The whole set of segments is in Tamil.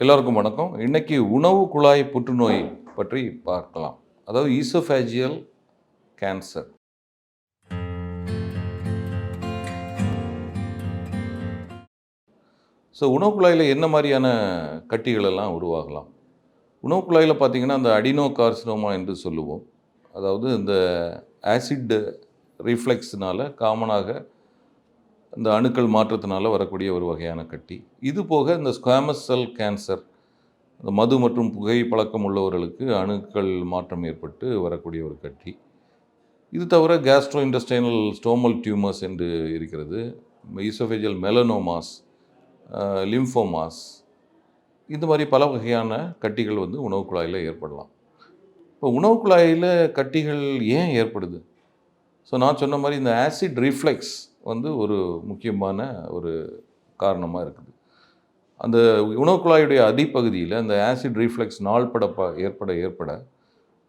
எல்லோருக்கும் வணக்கம். இன்னைக்கு உணவு குழாய் புற்றுநோய் பற்றி பார்க்கலாம். அதாவது ஈசோஃபேஜியல் கேன்சர். உணவு குழாயில் என்ன மாதிரியான கட்டிகள் எல்லாம் உருவாகலாம்? உணவு குழாயில் பார்த்தீங்கன்னா, அந்த அடினோ கார்சினோமா என்று சொல்லுவோம். அதாவது இந்த ஆசிட் ரிஃப்ளெக்ஸ்னால காமனாக இந்த அணுக்கள் மாற்றத்தினால வரக்கூடிய ஒரு வகையான கட்டி. இது போக இந்த ஸ்குவாமஸ் செல் கேன்சர், இந்த மது மற்றும் புகை பழக்கம் உள்ளவர்களுக்கு அணுக்கள் மாற்றம் ஏற்பட்டு வரக்கூடிய ஒரு கட்டி. இது தவிர கேஸ்ட்ரோ இன்டெஸ்டைனல் ஸ்டோமல் டியூமர்ஸ் என்று இருக்கிறது. ஈசோஃபேஜியல் மெலனோமாஸ், லிம்ஃபோமாஸ், இந்த மாதிரி பல வகையான கட்டிகள் உணவு குழாயில் ஏற்படலாம். இப்போ உணவு குழாயில் கட்டிகள் ஏன் ஏற்படுது? நான் சொன்ன மாதிரி இந்த ஆசிட் ரிஃப்ளெக்ஸ் ஒரு முக்கியமான ஒரு காரணமாக இருக்குது. அந்த உணவு குழாயுடைய அடிப்பகுதியில் அந்த ஆசிட் ரிஃப்ளெக்ஸ் நாள்பட ஏற்பட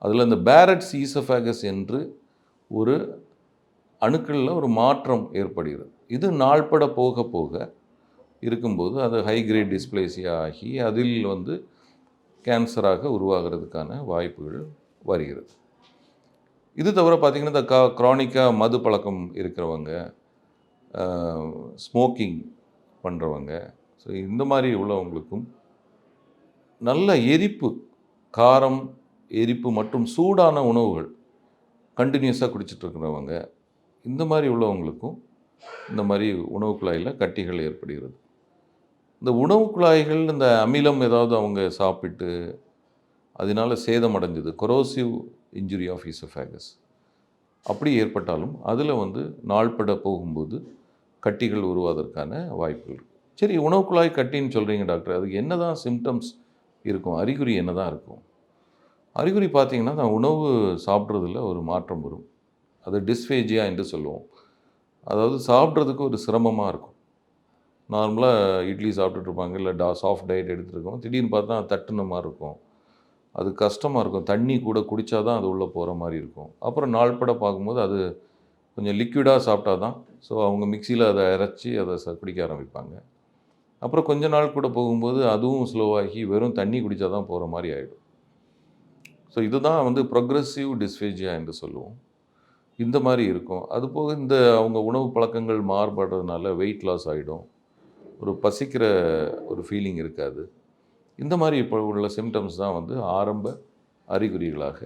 அதில் இந்த பேரட்ஸ் ஈசோஃபேகஸ் என்று ஒரு அணுக்களில் ஒரு மாற்றம் ஏற்படுகிறது. இது நாள்பட போக போக இருக்கும்போது அது ஹை கிரேட் டிஸ்பிளேசியா ஆகி அதில் கேன்சராக உருவாகிறதுக்கான வாய்ப்புகள் வருகிறது. இது தவிர பார்த்திங்கன்னா, இந்த க்ரானிக்காக மது பழக்கம் இருக்கிறவங்க, ஸ்மோக்கிங் பண்ணுறவங்க, இந்த மாதிரி உள்ளவங்களுக்கும் நல்ல எரிப்பு, காரம், எரிப்பு மற்றும் சூடான உணவுகள் கண்டினியூஸாக குடிச்சிட்ருக்கிறவங்க, இந்த மாதிரி உள்ளவங்களுக்கும் இந்த மாதிரி உணவு குழாயில் கட்டிகள் ஏற்படுகிறது. இந்த உணவு குழாய்கள் இந்த அமிலம் ஏதாவது அவங்க சாப்பிட்டு அதனால் சேதமடைஞ்சது, கொரோசிவ் இன்ஜுரி ஆஃப் ஈசோஃபேகஸ் அப்படி ஏற்பட்டாலும் அதில் நாள்பட போகும்போது கட்டிகள் உருவாவதற்கான வாய்ப்புகள். சரி, உணவு குழாய் கட்டின்னு சொல்கிறீங்க டாக்டர், அதுக்கு என்ன தான் சிம்டம்ஸ் இருக்கும், அறிகுறி என்ன தான் இருக்கும்? அறிகுறி பார்த்திங்கன்னா, நான் உணவு சாப்பிட்றதில் ஒரு மாற்றம் வரும். அது டிஸ்ஃபேஜியா என்று சொல்லுவோம். அதாவது சாப்பிட்றதுக்கு ஒரு சிரமமாக இருக்கும். நார்மலாக இட்லி சாப்பிட்டுட்ருப்பாங்க, இல்லை சாஃப்ட் டயட் எடுத்துருக்கோம், திடீர்னு பார்த்தா தட்டுன மாதிரி இருக்கும். அது கஷ்டமாக இருக்கும். தண்ணி கூட குடித்தா தான் அது உள்ளே போகிற மாதிரி இருக்கும். அப்புறம் நாள்பட பார்க்கும்போது அது கொஞ்சம் லிக்விடாக சாப்பிட்டா தான், அவங்க மிக்சியில் அதை அரைச்சி அதை குடிக்க ஆரம்பிப்பாங்க. அப்புறம் கொஞ்ச நாள் கூட போகும்போது அதுவும் ஸ்லோவாகி வெறும் தண்ணி குடித்தா தான் போகிற மாதிரி ஆகிடும். இதுதான் ப்ரொக்ரெசிவ் டிஸ்ஃபேஜியா என்று சொல்லுவோம். இந்த மாதிரி இருக்கும். அதுபோக இந்த அவங்க உணவு பழக்கங்கள் மாறுபடுறதுனால வெயிட் லாஸ் ஆகிடும். ஒரு பசிக்கிற ஒரு ஃபீலிங் இருக்காது. இந்த மாதிரி இப்போ உள்ள சிம்டம்ஸ் தான் ஆரம்ப அறிகுறிகளாக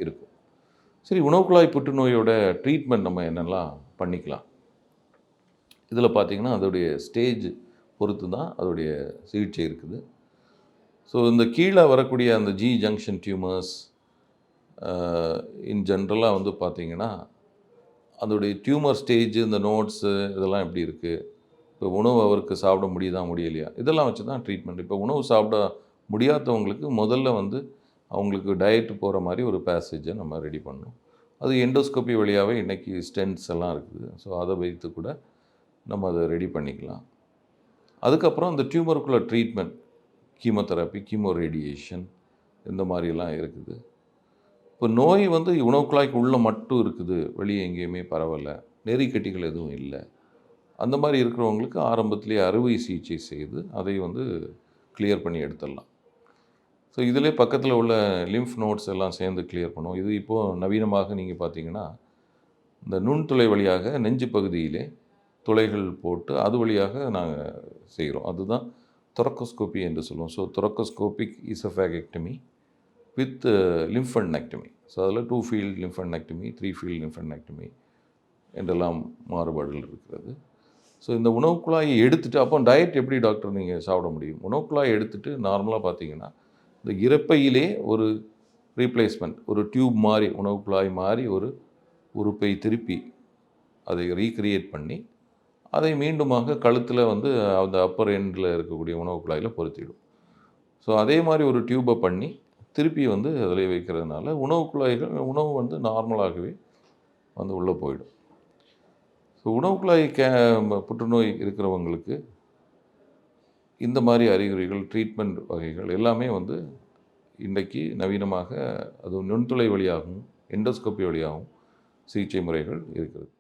இருக்கும். சரி, உணவு குழாய் புற்றுநோயோட ட்ரீட்மெண்ட் நம்ம என்னெல்லாம் பண்ணிக்கலாம்? இதில் பார்த்திங்கன்னா, அதோடைய ஸ்டேஜ் பொறுத்து தான் அதோடைய சிகிச்சை இருக்குது. இந்த கீழே வரக்கூடிய அந்த ஜி ஜங்ஷன் டியூமர்ஸ் இன் ஜென்ரலாக பார்த்திங்கன்னா, அதோடைய டியூமர் ஸ்டேஜ், இந்த நோட்ஸு இதெல்லாம் எப்படி இருக்குது, இப்போ உணவு அவருக்கு சாப்பிட முடியலையா, இதெல்லாம் வச்சு தான் ட்ரீட்மெண்ட். இப்போ உணவு சாப்பிட முடியாதவங்களுக்கு முதல்ல அவங்களுக்கு டயட்டு போகிற மாதிரி ஒரு பேசேஜை நம்ம ரெடி பண்ணணும். அது எண்டோஸ்கோப்பி வழியாகவே இன்றைக்கி ஸ்டென்ட்ஸ் எல்லாம் இருக்குது. அதை வைத்து கூட நம்ம அதை ரெடி பண்ணிக்கலாம். அதுக்கப்புறம் அந்த டியூமருக்குள்ள ட்ரீட்மெண்ட், கீமோதெரப்பி, கீமோ ரேடியேஷன், இந்த மாதிரிலாம் இருக்குது. இப்போ நோய் உணவு குழாய்க்கு உள்ளே மட்டும் இருக்குது, வெளியே எங்கேயுமே பரவலை, நெறிக்கட்டிகள் எதுவும் இல்லை, அந்த மாதிரி இருக்கிறவங்களுக்கு ஆரம்பத்திலே அறுவை சிகிச்சை செய்து அதை கிளியர் பண்ணி எடுத்துடலாம். இதிலே பக்கத்தில் உள்ள லிம்ஃப் நோட்ஸ் எல்லாம் சேர்ந்து கிளியர் பண்ணுவோம். இது இப்போது நவீனமாக நீங்கள் பார்த்தீங்கன்னா, இந்த நுண்துளை வழியாக நெஞ்சு பகுதியிலே துளைகள் போட்டு அது வழியாக நாங்கள் செய்கிறோம். அதுதான் தொரக்கோஸ்கோப்பி என்று சொல்லுவோம். தொரக்கோஸ்கோபிக் ஈசோஃபேகெக்டமி வித் லிம்ஃபெடெக்டமி. அதில் 2 ஃபீல்ட் லிம்ஃபெடெக்டமி, 3 ஃபீல்ட் லிம்ஃபெடெக்டமி என்றெல்லாம் மாறுபாடுகள் இருக்கிறது. இந்த உணவு குழாயை எடுத்துகிட்டு அப்போ டயட் எப்படி டாக்டர் நீங்கள் சாப்பிட முடியும்? உணவு குழாயை எடுத்துகிட்டு நார்மலாக பார்த்தீங்கன்னா, இந்த இரைப்பையிலே ஒரு ரீப்ளேஸ்மெண்ட், ஒரு டியூப் மாதிரி, உணவு குழாய் மாதிரி ஒரு உறுப்பை திருப்பி அதை ரீக்ரியேட் பண்ணி அதை மீண்டுமாக கழுத்தில் அந்த அப்பர் எண்டில் இருக்கக்கூடிய உணவு குழாயில் பொருத்திடும். அதே மாதிரி ஒரு டியூப்பை பண்ணி திருப்பி அதில் வைக்கிறதுனால உணவு குழாய்கள் உணவு நார்மலாகவே உள்ளே போயிடும். உணவு குழாய் புற்றுநோய் இருக்கிறவங்களுக்கு இந்த மாதிரி அறிகுறிகள், ட்ரீட்மெண்ட் வகைகள் எல்லாமே இன்றைக்கி நவீனமாக அது நுண்துளை வழியாகவும் எண்டோஸ்கோப்பி வழியாகவும் சிகிச்சை முறைகள் இருக்கிறது.